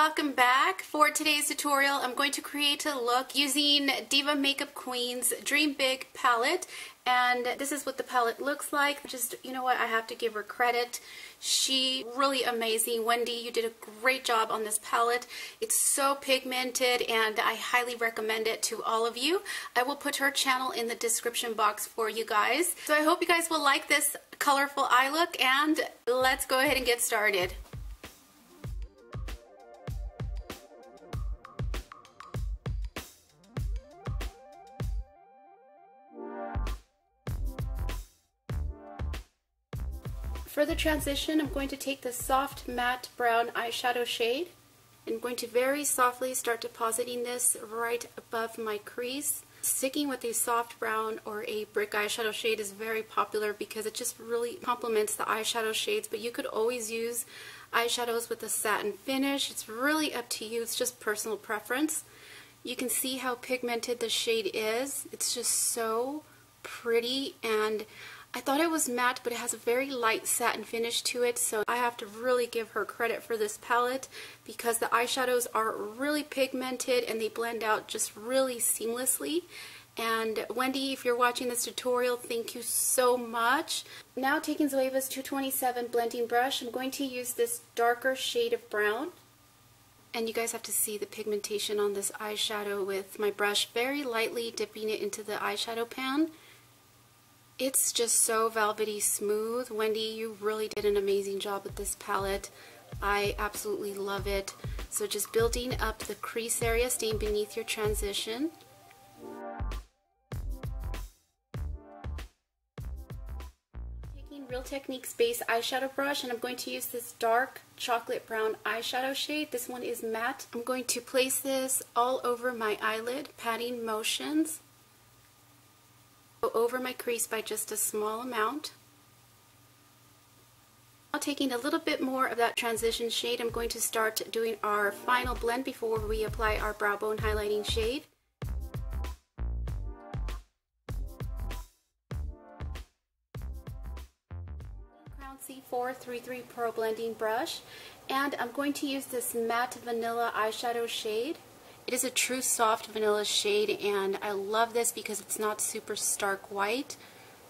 welcome back. For today's tutorial, I'm going to create a look using Diva Makeup Queen's Dream Big palette, and this is what the palette looks like. Just, you know what, I have to give her credit. She really amazing. Wendy, you did a great job on this palette. It's so pigmented and I highly recommend it to all of you. I will put her channel in the description box for you guys. So I hope you guys will like this colorful eye look, and let's go ahead and get started. For the transition, I'm going to take the soft matte brown eyeshadow shade. I'm going to very softly start depositing this right above my crease. Sticking with a soft brown or a brick eyeshadow shade is very popular because it just really complements the eyeshadow shades, but you could always use eyeshadows with a satin finish. It's really up to you. It's just personal preference. You can see how pigmented the shade is. It's just so pretty, and I thought it was matte, but it has a very light satin finish to it, so I have to really give her credit for this palette because the eyeshadows are really pigmented and they blend out just really seamlessly. And Wendy, if you're watching this tutorial, thank you so much. Now taking Zoeva's 227 blending brush, I'm going to use this darker shade of brown. And you guys have to see the pigmentation on this eyeshadow with my brush, very lightly dipping it into the eyeshadow pan. It's just so velvety smooth. Wendy, you really did an amazing job with this palette. I absolutely love it. So just building up the crease area, staying beneath your transition. Taking Real Techniques base eyeshadow brush, and I'm going to use this dark chocolate brown eyeshadow shade. This one is matte. I'm going to place this all over my eyelid, patting motions over my crease by just a small amount. Now taking a little bit more of that transition shade, I'm going to start doing our final blend before we apply our brow bone highlighting shade. Crown C433 Pro Blending Brush, and I'm going to use this matte vanilla eyeshadow shade. It is a true soft vanilla shade, and I love this because it's not super stark white.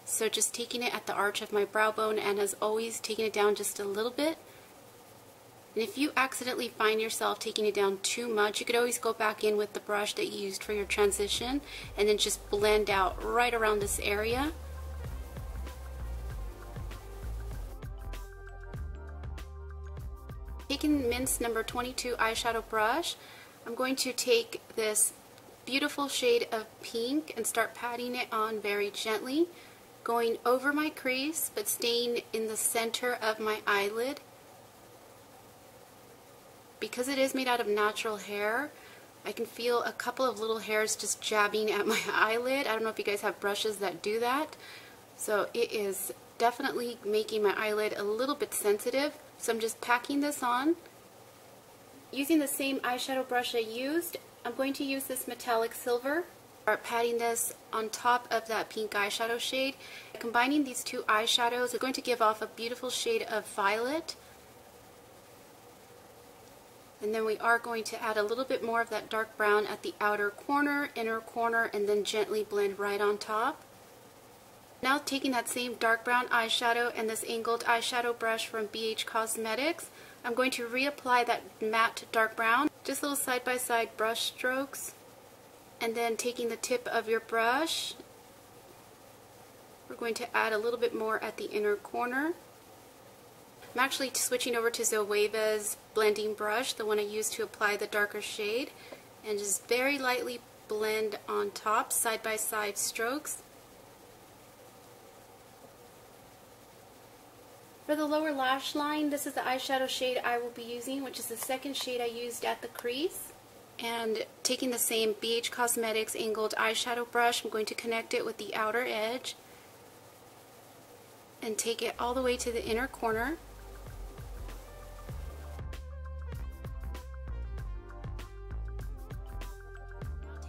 So just taking it at the arch of my brow bone, and as always taking it down just a little bit. And if you accidentally find yourself taking it down too much, you could always go back in with the brush that you used for your transition and then just blend out right around this area. Taking Mince number 22 eyeshadow brush, I'm going to take this beautiful shade of pink and start patting it on very gently, going over my crease but staying in the center of my eyelid. Because it is made out of natural hair, I can feel a couple of little hairs just jabbing at my eyelid. I don't know if you guys have brushes that do that. So it is definitely making my eyelid a little bit sensitive. So I'm just packing this on. Using the same eyeshadow brush I used, I'm going to use this metallic silver. Start patting this on top of that pink eyeshadow shade. Combining these two eyeshadows is going to give off a beautiful shade of violet. And then we are going to add a little bit more of that dark brown at the outer corner, inner corner, and then gently blend right on top. Now taking that same dark brown eyeshadow and this angled eyeshadow brush from BH Cosmetics, I'm going to reapply that matte dark brown, just little side-by-side brush strokes, and then taking the tip of your brush, we're going to add a little bit more at the inner corner. I'm actually switching over to Zoeva's blending brush, the one I used to apply the darker shade, and just very lightly blend on top, side-by-side strokes. For the lower lash line, this is the eyeshadow shade I will be using, which is the second shade I used at the crease. And taking the same BH Cosmetics angled eyeshadow brush, I'm going to connect it with the outer edge and take it all the way to the inner corner.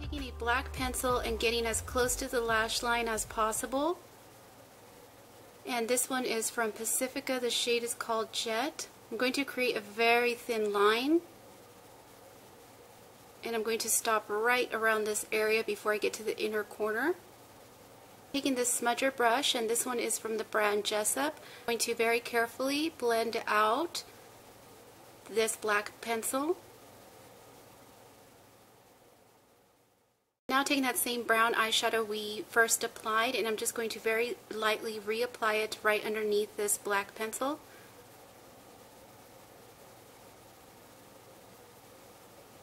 Now taking a black pencil and getting as close to the lash line as possible. And this one is from Pacifica. The shade is called Jet. I'm going to create a very thin line and I'm going to stop right around this area before I get to the inner corner. Taking this smudger brush, and this one is from the brand Jessup, I'm going to very carefully blend out this black pencil. Now taking that same brown eyeshadow we first applied, and I'm just going to very lightly reapply it right underneath this black pencil.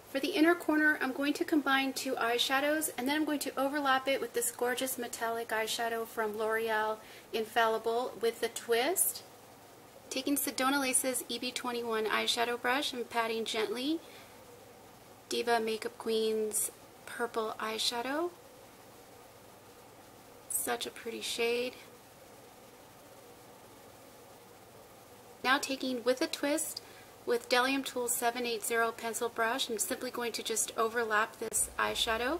For the inner corner, I'm going to combine two eyeshadows, and then I'm going to overlap it with this gorgeous metallic eyeshadow from L'Oreal Infallible with the twist. Taking Sedona Lace's EB21 eyeshadow brush and patting gently DivaMakeupQueen's purple eyeshadow. Such a pretty shade. Now taking with a twist with Delium Tool 780 pencil brush, I'm simply going to just overlap this eyeshadow.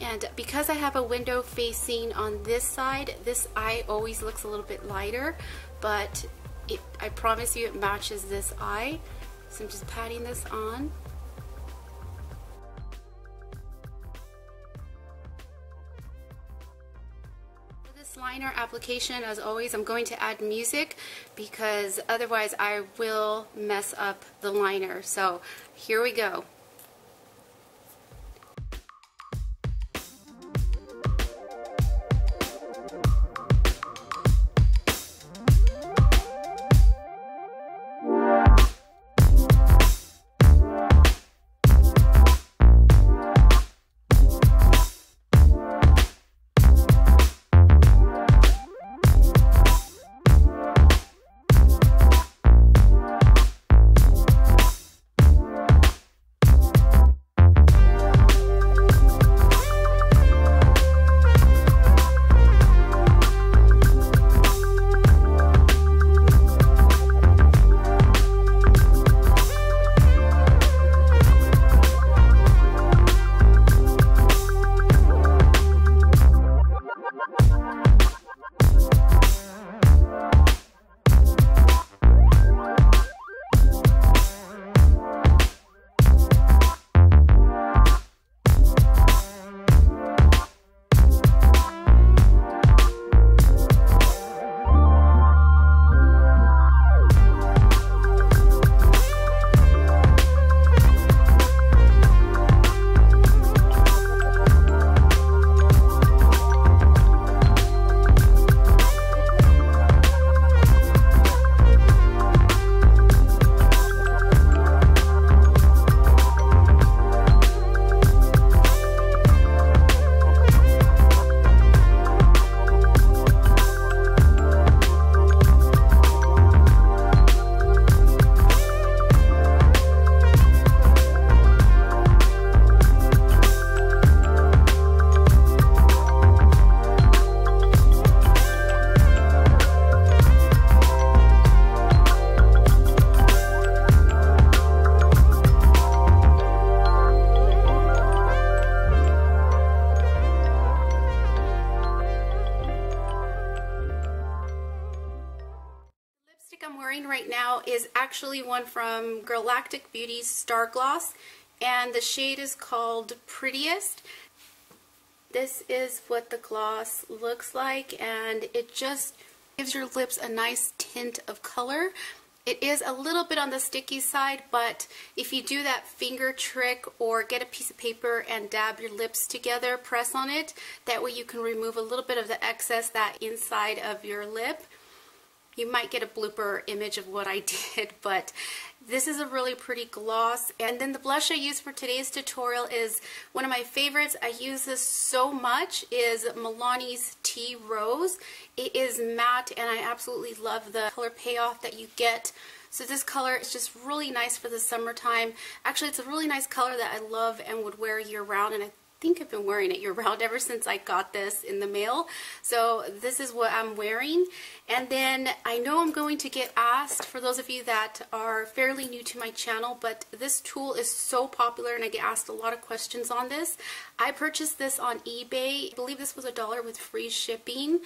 And because I have a window facing on this side, this eye always looks a little bit lighter, but I promise you it matches this eye. So I'm just patting this on. Liner application, as always, I'm going to add music because otherwise I will mess up the liner. So here we go. I'm wearing right now is actually one from Galactic Beauty's Star Gloss, and the shade is called Prettiest. This is what the gloss looks like, and it just gives your lips a nice tint of color. It is a little bit on the sticky side, but if you do that finger trick or get a piece of paper and dab your lips together, press on it, that way you can remove a little bit of the excess that inside of your lip. You might get a blooper image of what I did, but this is a really pretty gloss. And then the blush I used for today's tutorial is one of my favorites. I use this so much, is Milani's Tea Rose. It is matte and I absolutely love the color payoff that you get. So this color is just really nice for the summertime. Actually, it's a really nice color that I love and would wear year round, and I think I've been wearing it year round ever since I got this in the mail. So this is what I'm wearing. And then I know I'm going to get asked, for those of you that are fairly new to my channel, but this tool is so popular and I get asked a lot of questions on this. I purchased this on eBay. I believe this was $1 with free shipping,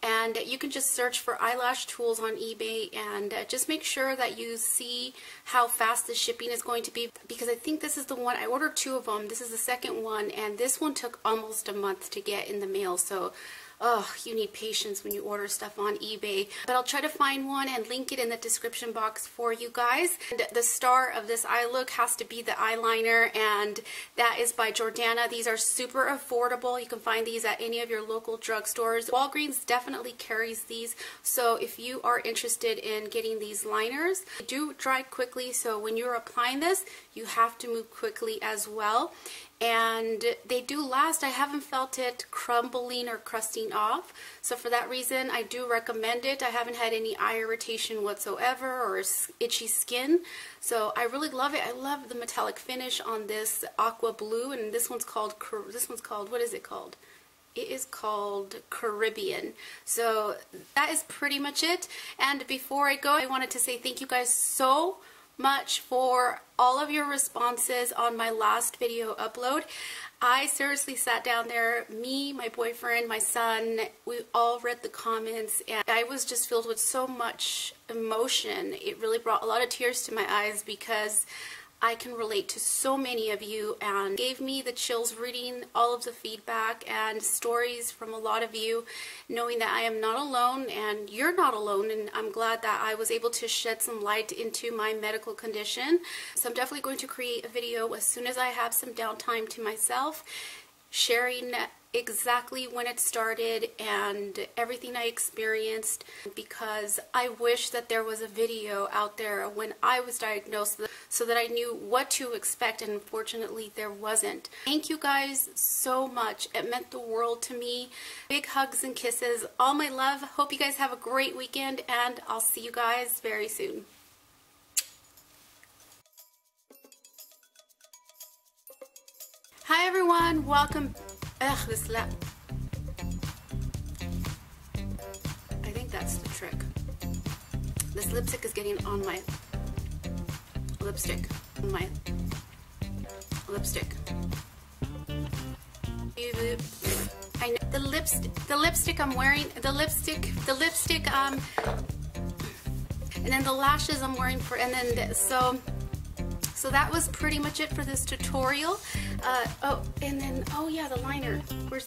and you can just search for eyelash tools on eBay and just make sure that you see how fast the shipping is going to be, because I think this is the one, I ordered 2 of them. This is the second one, and this one took almost a month to get in the mail, so oh, you need patience when you order stuff on eBay. But I'll try to find one and link it in the description box for you guys. And the star of this eye look has to be the eyeliner, and that is by Jordana. These are super affordable. You can find these at any of your local drugstores. Walgreens definitely carries these, so if you are interested in getting these liners, they do dry quickly, so when you're applying this, you have to move quickly as well. And they do last. I haven't felt it crumbling or crusting off, so for that reason I do recommend it. I haven't had any eye irritation whatsoever or itchy skin, so I really love it. I love the metallic finish on this aqua blue, and this one's called what is it called? It is called Caribbean. So that is pretty much it. And before I go, I wanted to say thank you guys so much for all of your responses on my last video upload. I seriously sat down there, me, my boyfriend, my son, we all read the comments, and I was just filled with so much emotion. It really brought a lot of tears to my eyes because I can relate to so many of you, and gave me the chills reading all of the feedback and stories from a lot of you, knowing that I am not alone and you're not alone, and I'm glad that I was able to shed some light into my medical condition. So I'm definitely going to create a video as soon as I have some downtime to myself, sharing exactly when it started and everything I experienced, because I wish that there was a video out there when I was diagnosed so that I knew what to expect, and unfortunately there wasn't. Thank you guys so much. It meant the world to me. Big hugs and kisses. All my love. Hope you guys have a great weekend, and I'll see you guys very soon. Hi everyone, welcome. Ugh, this lap. I think that's the trick. This lipstick is getting on my lipstick. I know the lipstick I'm wearing, and then the lashes I'm wearing for, and then this, so that was pretty much it for this tutorial. Oh, and then, oh yeah, the liner. Where's